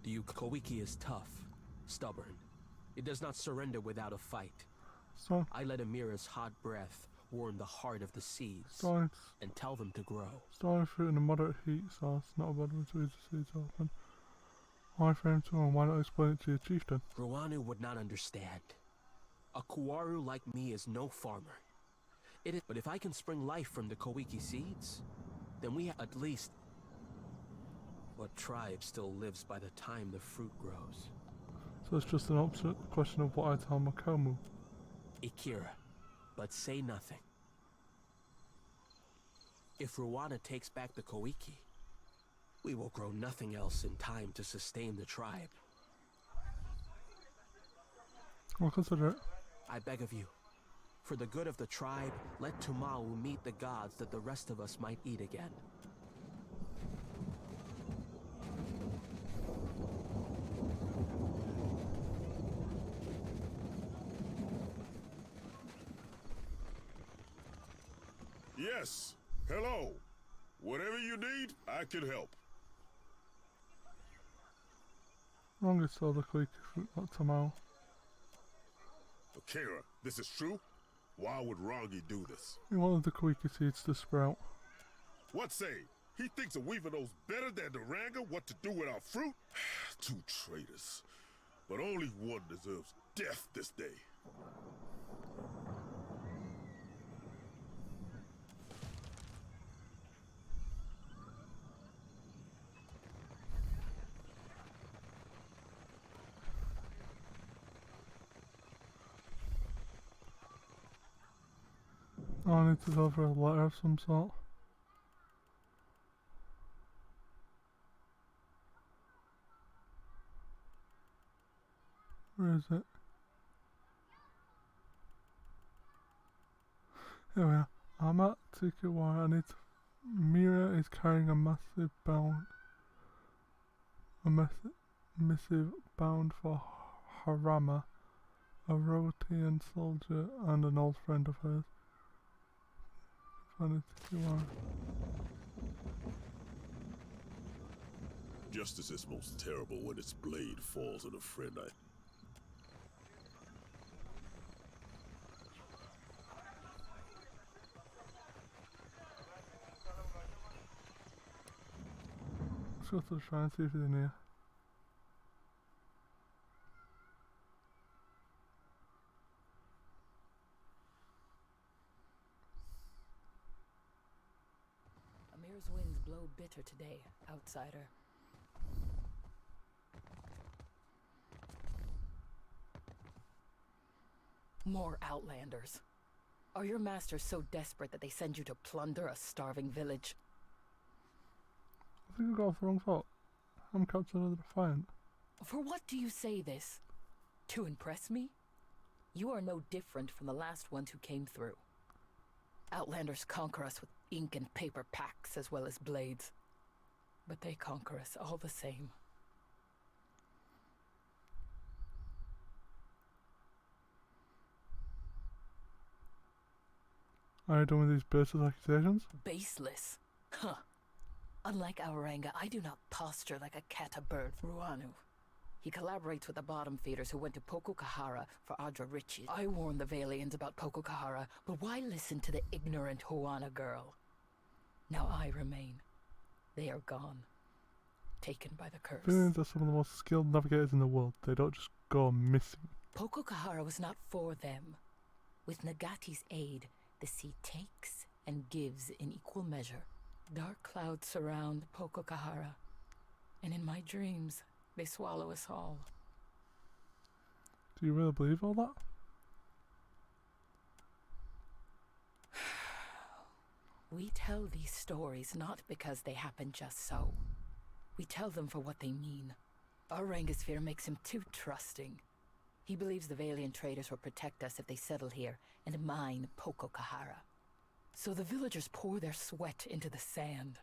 The Kowiki is tough, stubborn. It does not surrender without a fight. So, I let Amira's hot breath warm the heart of the seeds and tell them to grow. Starting fruit in a moderate heat source, not a bad way to read the seeds open. Why frame to and why not explain it to your chieftain? Ruanu would not understand. A Kuaru like me is no farmer. It is, but if I can spring life from the Kowiki seeds, then we have at least... What tribe still lives by the time the fruit grows? So it's just an opposite question of what I tell Makomu. Ikira, but say nothing. If Ruana takes back the Kowiki, we will grow nothing else in time to sustain the tribe. I'll consider it. I beg of you, for the good of the tribe, let Tumau meet the gods that the rest of us might eat again. Yes. Hello. Whatever you need, I can help. Rangi saw the Kowiki fruit, not Tamao. Akira, this is true? Why would Rangi do this? He wanted the Kowiki seeds to sprout. What say? He thinks a weaver knows better than the Ranga what to do with our fruit? Two traitors. But only one deserves death this day. I need to go for a letter of some sort. Where is it? Here we are. I'm at Tikiwara. I need to... Mira is carrying a massive bound... missive bound for Harama, a Rotian soldier and an old friend of hers. Justice is most terrible when its blade falls on a friend. Let's go to the shrine and see if he's in here. Amir's winds blow bitter today, outsider. More outlanders. Are your masters so desperate that they send you to plunder a starving village? I think I got off the wrong thought. I'm Captain of the Defiant. For what do you say this? To impress me? You are no different from the last ones who came through. Outlanders conquer us with ink and paper packs as well as blades. But they conquer us all the same. Are you done with these baseless accusations? Baseless? Huh. Unlike Auranga, I do not posture like a catabird Ruanu. He collaborates with the bottom feeders who went to Pokokahara for Adra riches. I warned the Valians about Pokokahara, but why listen to the ignorant Huana girl? Now I remain. They are gone. Taken by the curse. Valians are some of the most skilled navigators in the world. They don't just go missing. Pokokahara was not for them. With Nagati's aid, the sea takes and gives in equal measure. Dark clouds surround Pokokahara, and in my dreams, they swallow us all. Do you really believe all that? We tell these stories not because they happen just so. We tell them for what they mean. Auranga's fear makes him too trusting. He believes the Valiant traders will protect us if they settle here and mine Pokokahara. So the villagers pour their sweat into the sand,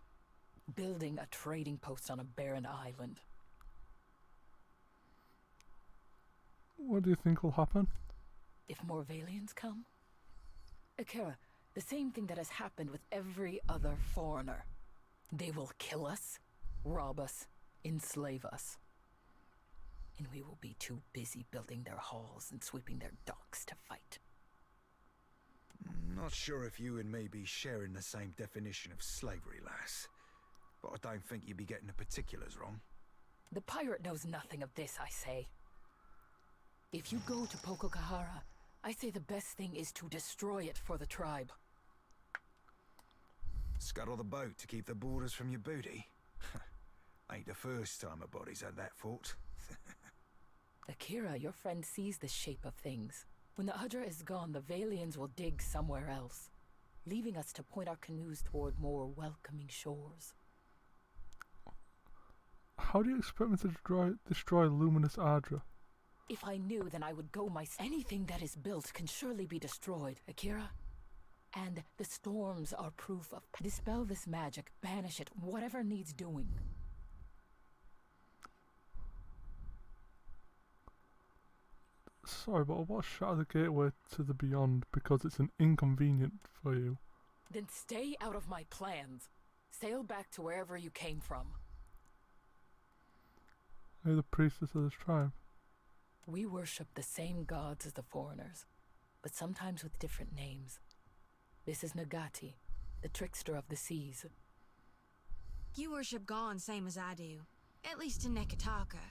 building a trading post on a barren island. What do you think will happen? If more Valians come? Akira, the same thing that has happened with every other foreigner. They will kill us, rob us, enslave us. and we will be too busy building their halls and sweeping their docks to fight. Not sure if you and me be sharing the same definition of slavery, lass. But I don't think you'd be getting the particulars wrong. The pirate knows nothing of this, I say. If you go to Pococahara, I say the best thing is to destroy it for the tribe. Scuttle the boat to keep the boarders from your booty? Ain't the first time a body's had that thought. Akira, your friend sees the shape of things. When the Hydra is gone, the Valians will dig somewhere else, leaving us to point our canoes toward more welcoming shores. How do you expect me to destroy Luminous Ardra? If I knew, then I would go myself. Anything that is built can surely be destroyed, Akira. And the storms are proof of... Dispel this magic, banish it, whatever needs doing. Sorry, but I want to shatter the gateway to the beyond because it's an inconvenient for you. Then stay out of my plans. Sail back to wherever you came from. Are you the priestess of this tribe? We worship the same gods as the foreigners, but sometimes with different names. This is Nagati, the trickster of the seas. You worship Gon same as I do, at least in Nekataka.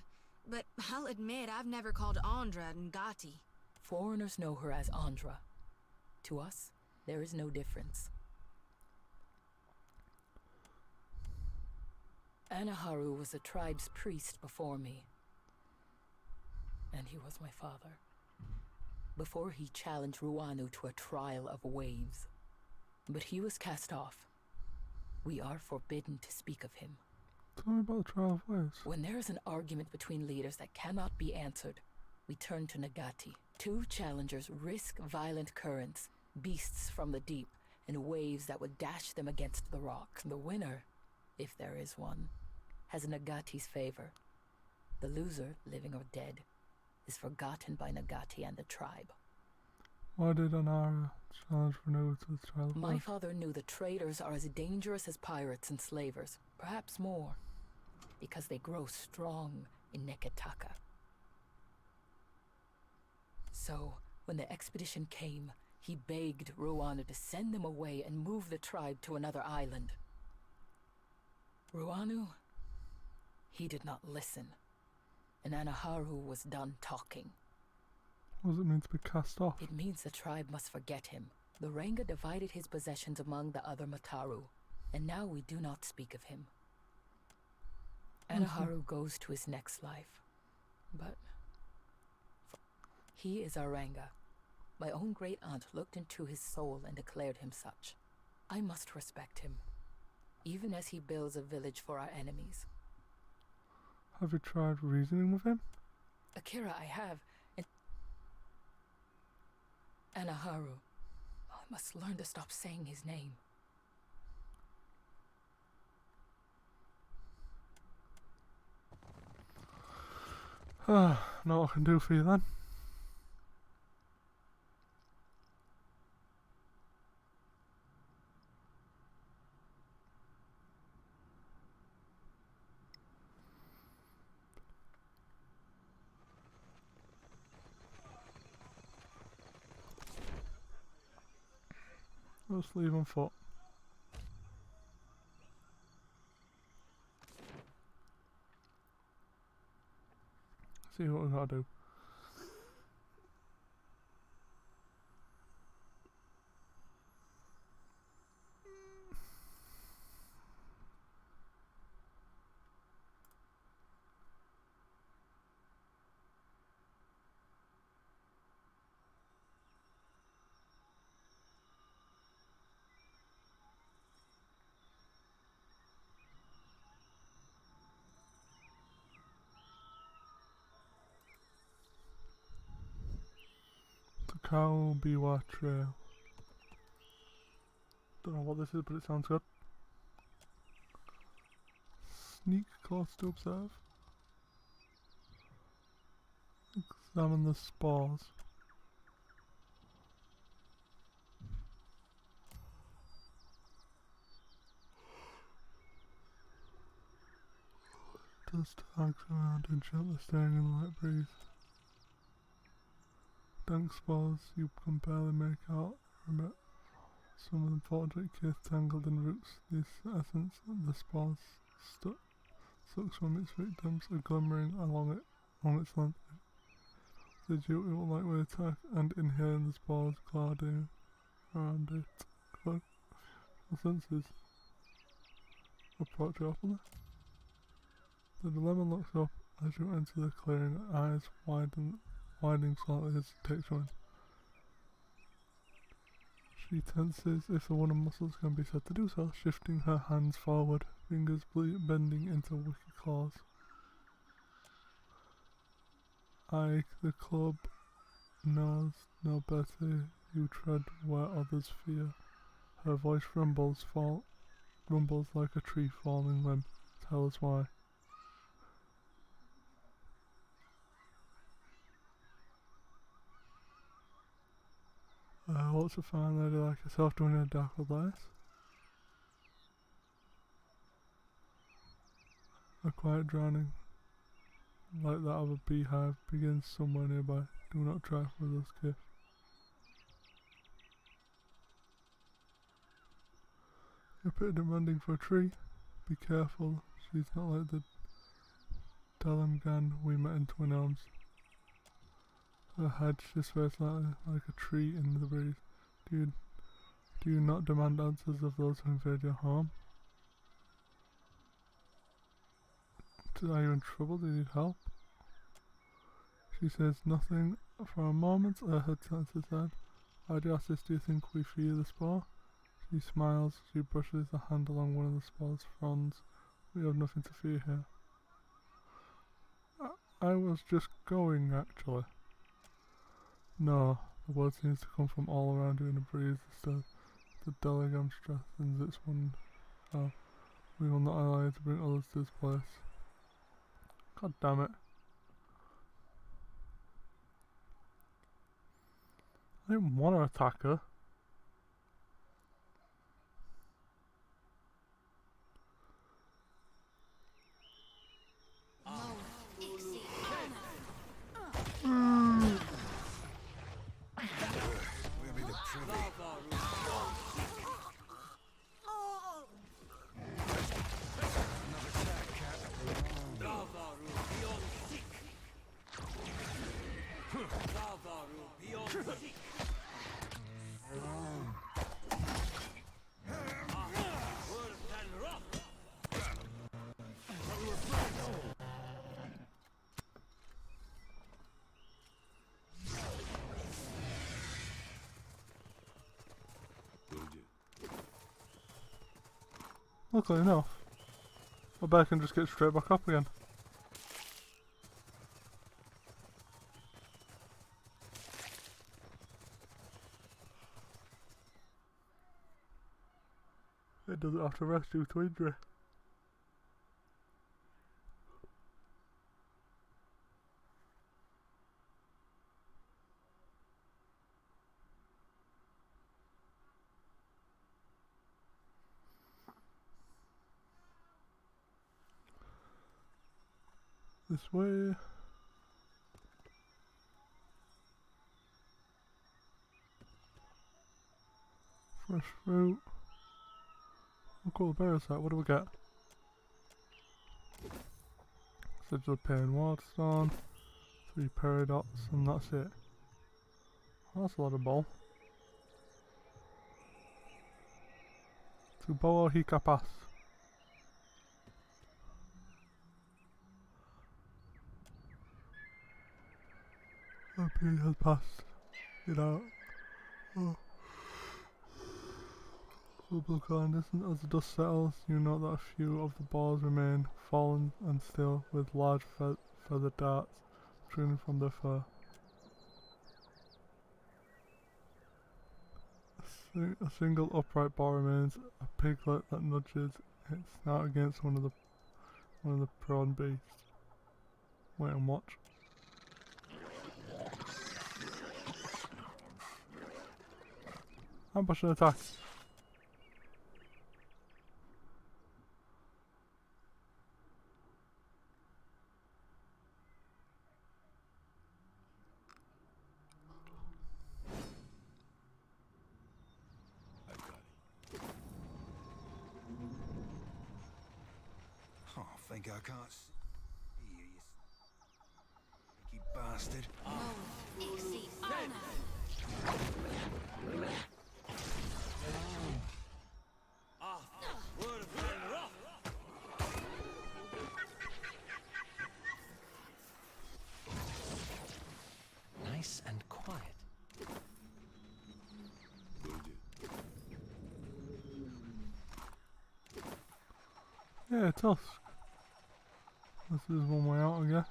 But I'll admit I've never called Andra Ngati. Foreigners know her as Andra. To us, there is no difference. Anaharu was the tribe's priest before me. And he was my father. Before he challenged Ruanu to a trial of waves. But he was cast off. We are forbidden to speak of him. Tell me about the trial of waves. When there is an argument between leaders that cannot be answered, we turn to Nagati. Two challengers risk violent currents, beasts from the deep, and waves that would dash them against the rocks. The winner, if there is one, has Nagati's favor. The loser, living or dead, is forgotten by Nagati and the tribe. Why did Anara challenge Renu to the trial of My waves? father knew the traders are as dangerous as pirates and slavers, perhaps more, because they grow strong in Nekataka. So, when the expedition came, he begged Ruanu to send them away and move the tribe to another island. Ruanu, he did not listen, and Anaharu was done talking. What does it mean to be cast off? It means the tribe must forget him. The Ranga divided his possessions among the other Mataru, and now we do not speak of him. Anaharu goes to his next life, but he is our Ranga. My own great-aunt looked into his soul and declared him such. I must respect him, even as he builds a village for our enemies. Have you tried reasoning with him? Akira, I have, and Anaharu. I must learn to stop saying his name. Know what I can do for you then? Just leave on foot. See what we gotta do. Cow Biwa Trail. Don't know what this is, but it sounds good. Sneak close to observe. Examine the spores. Dust hangs around and gently stirring in the light breeze. Dank spores you can barely make out. Remember, some of them fortunate kids tangled in roots. The essence of the spores sucks from its victims, a glimmering along its length. The duty will lightweight attack and inhaling the spores gliding around it. Close senses. Approach openly. The dilemma looks up as you enter the clearing, eyes widening slightly as it takes one. She tenses if the one muscles can be said to do so, shifting her hands forward, fingers bending into wicked claws. Ike, the club knows no better, you tread where others fear. Her voice rumbles like a tree falling limb. Tell us why. What's a fine lady like yourself doing in a dark place? A quiet drowning, like that of a beehive, begins somewhere nearby. Do not try with this gift. You're pretty demanding for a tree. Be careful, she's not like the Dalamgan we met in Twin Elms. Her head shifts very slightly, like a tree in the breeze. Do you not demand answers of those who invade your home? Are you in trouble? Do you need help? She says nothing for a moment. Her head turns his head. Why do you ask this? Do you think we fear the spore? She smiles. She brushes a hand along one of the spore's fronds. We have nothing to fear here. I was just going, actually. No, the word seems to come from all around you in a breeze. The Delegam strengthens its one. We will not allow you to bring others to this place. God damn it. I didn't want to attack her. Luckily enough, I bet I can just get straight back up again. It doesn't have to rest due to injury. This way. Fresh fruit. Look at the berries out. What do we get? Sigil of Pain Wardstone, 3 Peridots, and that's it. That's a lot of ball. To Boa he capaz. The period has passed. You know. Oh. As the dust settles, you note that a few of the balls remain fallen and still, with large feather darts protruding from their fur. A single upright ball remains, a piglet that nudges its snout against one of the prawn beasts. Wait and watch. Ambush and attack. Ranker, I can't see you, you sneaky bastard. Nice and quiet. Yeah, Tusk. This is one way out, I guess.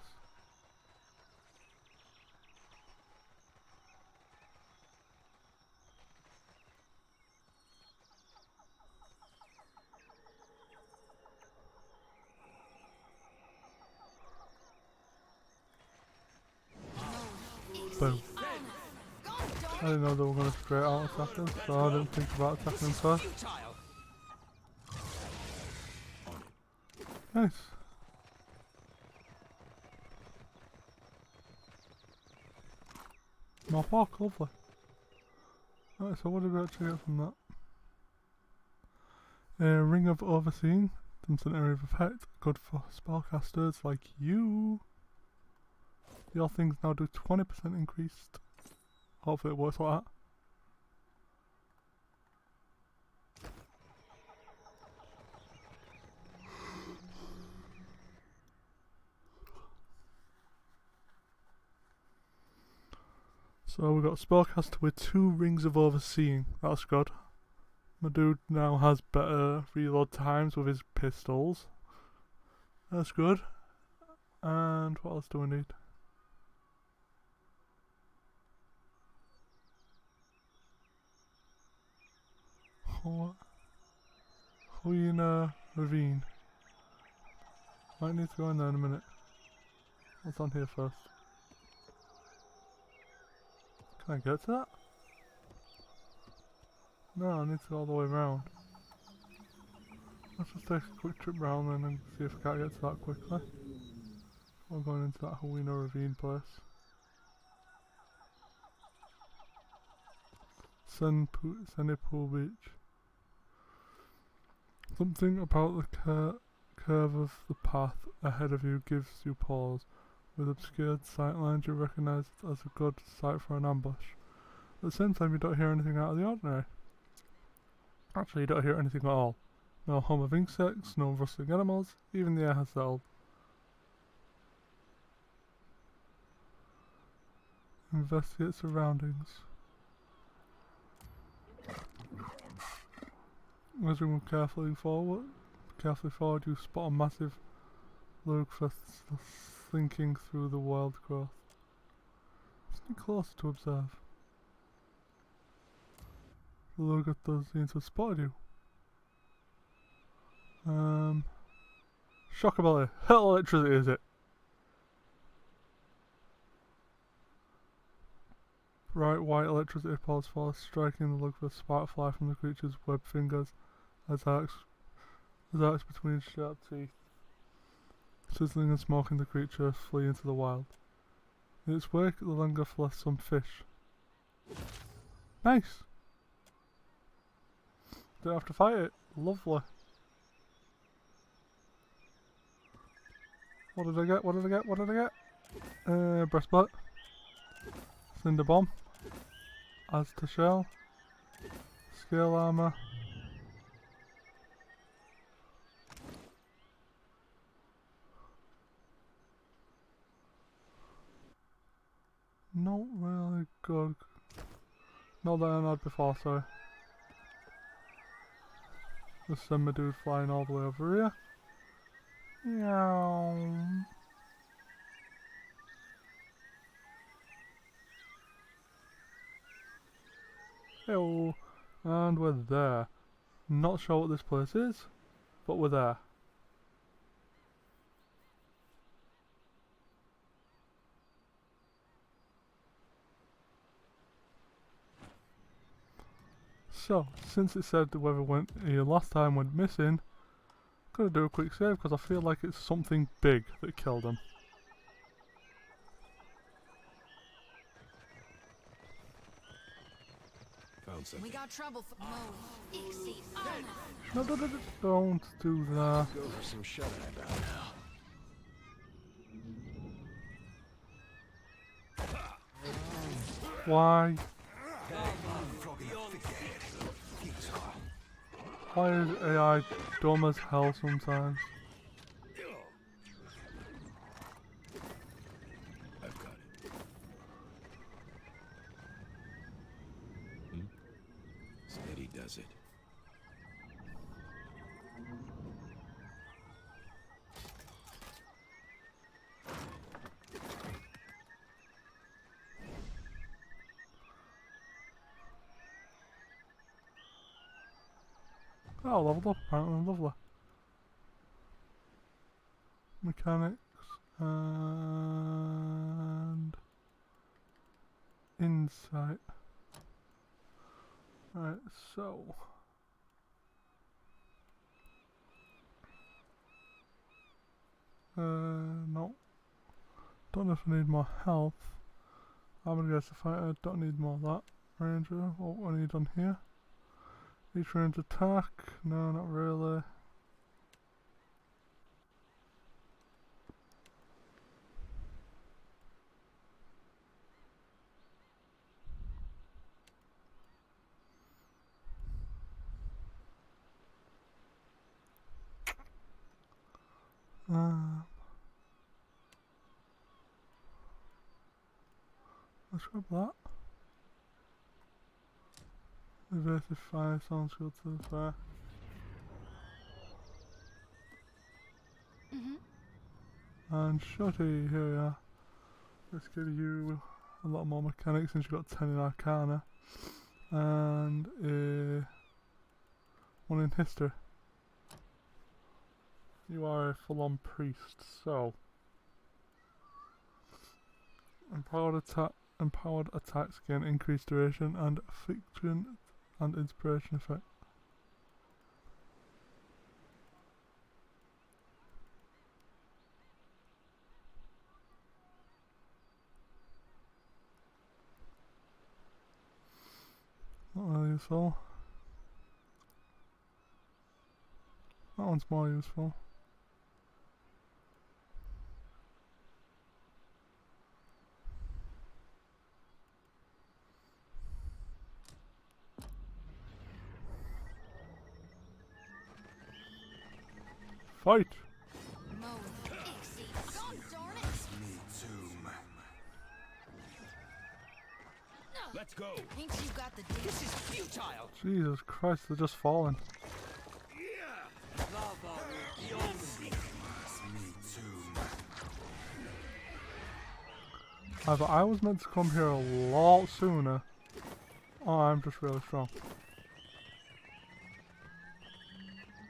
Boom. I didn't know they were going to straight out attack us, so I didn't think about attacking them first. Nice. More pork, lovely. Right, so what did we actually get from that? A Ring of Overseeing, instant area of effect, good for spellcasters like you. Your things now do 20% increased. Hopefully it works like that. So we got Spellcaster with 2 Rings of Overseeing. That's good. My dude now has better reload times with his pistols. That's good. And what else do we need? Huina Ravine. Might need to go in there in a minute. What's on here first? Can I get to that? No, I need to go all the way around. Let's just take a quick trip round then and see if I can't get to that quickly. We're going into that Huina Ravine place. Senipool Beach. Something about the curve of the path ahead of you gives you pause. With obscured sightlines you recognise it as a good site for an ambush. At the same time you don't hear anything out of the ordinary. Actually you don't hear anything at all. No hum of insects, no rustling animals, even the air has settled. Investigate surroundings. As you move carefully forward, you spot a massive lugfest slinking through the wild growth. Sneak closer to observe. The lugger does seem to have spotted you. Shockability. Hell electricity is it? Bright white electricity pours forth, striking the lugfest. Spark fly from the creature's webbed fingers as arcs between sharp teeth. Sizzling and smoking, the creature flee into the wild. In its wake, the Langeth left some fish. Nice! Don't have to fight it. Lovely. What did I get? What did I get? What did I get? Breastplate. Cinder Bomb. Azta Shell. Scale Armor. Not really good. Not that I had before, sorry. Just send my dude flying all the way over here. Meow. Hello. And we're there. Not sure what this place is, but we're there. So, since it said that whoever went here last time went missing, I'm gonna do a quick save because I feel like it's something big that killed him. Found something. We got trouble for No, don't do that. Go for some shut-eye now. Why? Why is AI dumb as hell sometimes? I've got it. Steady does it. Oh, leveled up apparently, lovely. Mechanics and insight. Right, so no. Don't know if I need more health. I'm gonna guess the fighter, don't need more of that. Ranger, what do I need on here? Each range attack, no not really. Let's grab that. Evasive fire sounds good to be fair. And Shotty, here we are. Let's give you a lot more mechanics since you got 10 in Arcana. And one in history. You are a full-on priest, so empowered attacks gain increased duration and fiction and inspiration effect. Not really useful. That one's more useful. Fight! Let's go. Think you got the This is futile. Jesus Christ, they're just falling. Either I was meant to come here a lot sooner, or I'm just really strong.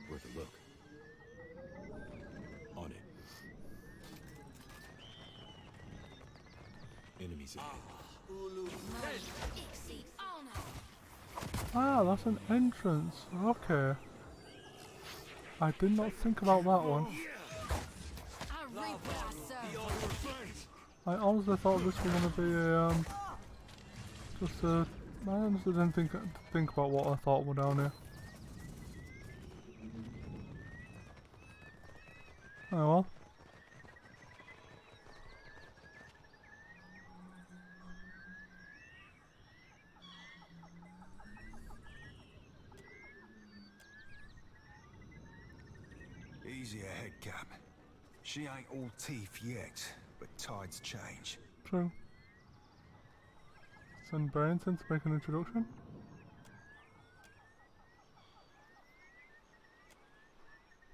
Worth a look. On it. Enemies ahead. Ah, that's an entrance. Okay. I did not think about that one. I honestly thought this was gonna be a just a. I honestly didn't think about what I thought were down here. Oh well. Easy ahead, Cap. She ain't all teeth yet, but tides change. True. Send Brains in to make an introduction.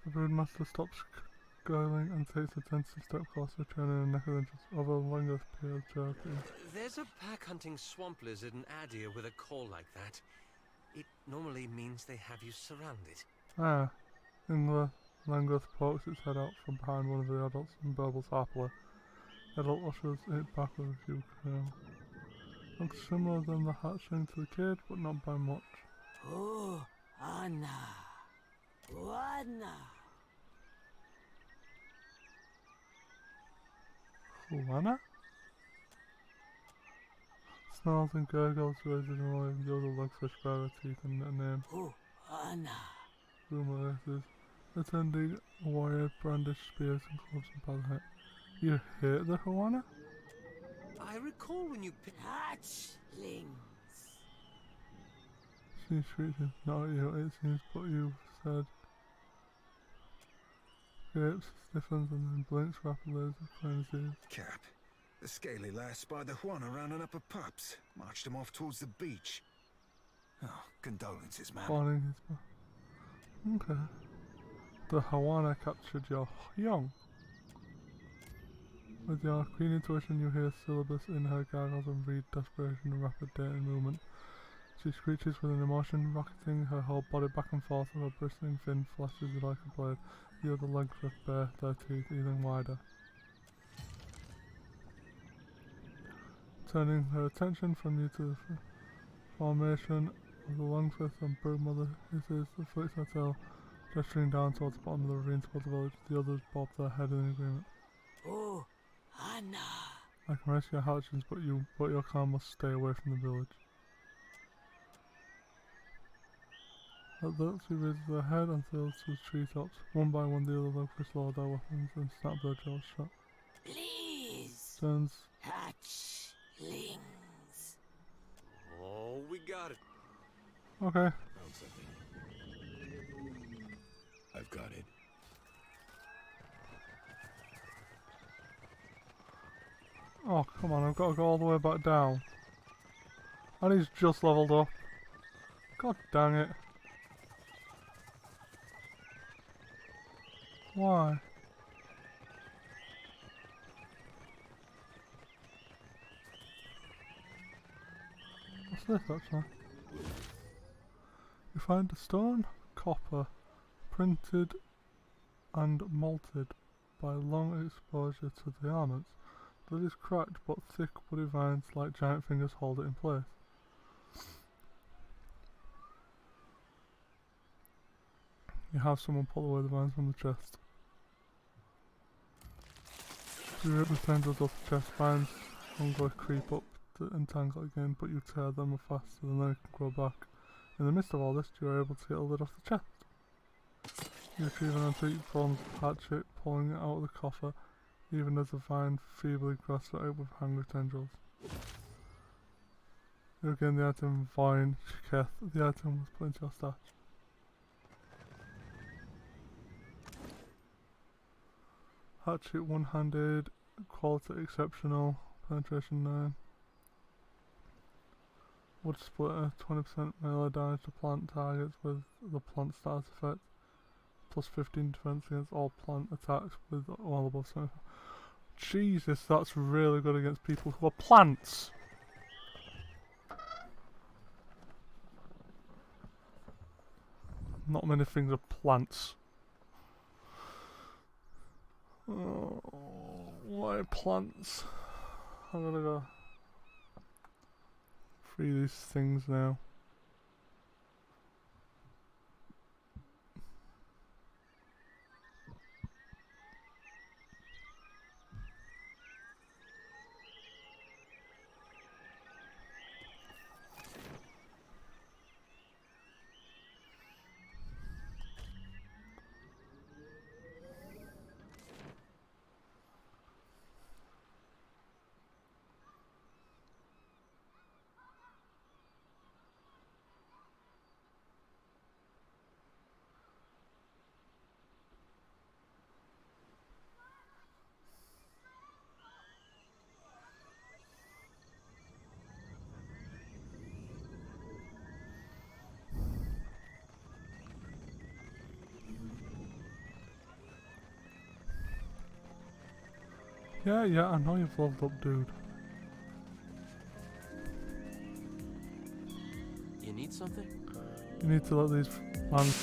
The Broodmaster stops gargling and takes a tentative step closer, turning a neck of interest. Other Langos appears jerky. There's a pack-hunting swamp lizard in Adir with a call like that. It normally means they have you surrounded. Ah, Ingler Langos pokes its head out from behind one of the adults and burbles happily. The adult ushers it back with a few curls. Looks similar than the hatchling to the kid, but not by much. Oh, Anna. Anna. Juana? Snarls and gurgles, raises and rolling, yodel like fish bearer teeth and a name. Oh, Anna. Rumor is attending a warrior brandish spears and clubs and by the head. You hate the Juana? I I recall when you Hatchlings. She shrieks, not you, it seems, but you said. Grapes stiffens and then blinks rapidly as it cleans his ears. Cap. The scaly lass spied the Juana rounding up her pups. Marched them off towards the beach. Oh, condolences, man. Warning his okay. The Juana captured your young. With your keen intuition, you hear syllabus in her gargles and read desperation and rapid dating movement. She screeches with an emotion, rocketing her whole body back and forth, her bristling fin flashes like a blade. The other legs are bare, their teeth even wider. Turning her attention from you to the formation of the Longfifth and Broodmother hisses the flicks her tail, gesturing down towards the bottom of the ravine towards the village. The others bob their head in agreement. Oh, Anna. I can rescue your hatchings, but your clan must stay away from the village. At that, she raises her head and sails to the treetops. One by one, the other Longfifths lower their weapons and snap their jaws shut. Please. Turns. Hatchlings. Oh, we got it. Okay. Found something. I've got it. Oh, come on, I've got to go all the way back down. And he's just leveled up. God dang it. Why? What's this actually? You find a stone, copper, printed and malted by long exposure to the elements. That is cracked, but thick woody vines like giant fingers hold it in place. You have someone pull away the vines from the chest. You rip the tendrils off the chest, vines hunger creep up to entangle again, but you tear them faster than they can grow back. In the midst of all this, you are able to get a lid off the chest. You retrieve an antique bronze hatchet, pulling it out of the coffer, even as the vine feebly grasps at it with hungry tendrils. You regain the item vine, Shiketh. The item was put into your stash. Hatchet one-handed, quality exceptional, penetration 9. Wood splitter, 20% melee damage to plant targets with the plant status effect. Plus 15 defense against all plant attacks with all above 75. Jesus, that's really good against people who are plants! Not many things are plants. Oh, why plants? I'm gonna go free these things now. Yeah, I know you've leveled up, dude. You need something? You need to let these lands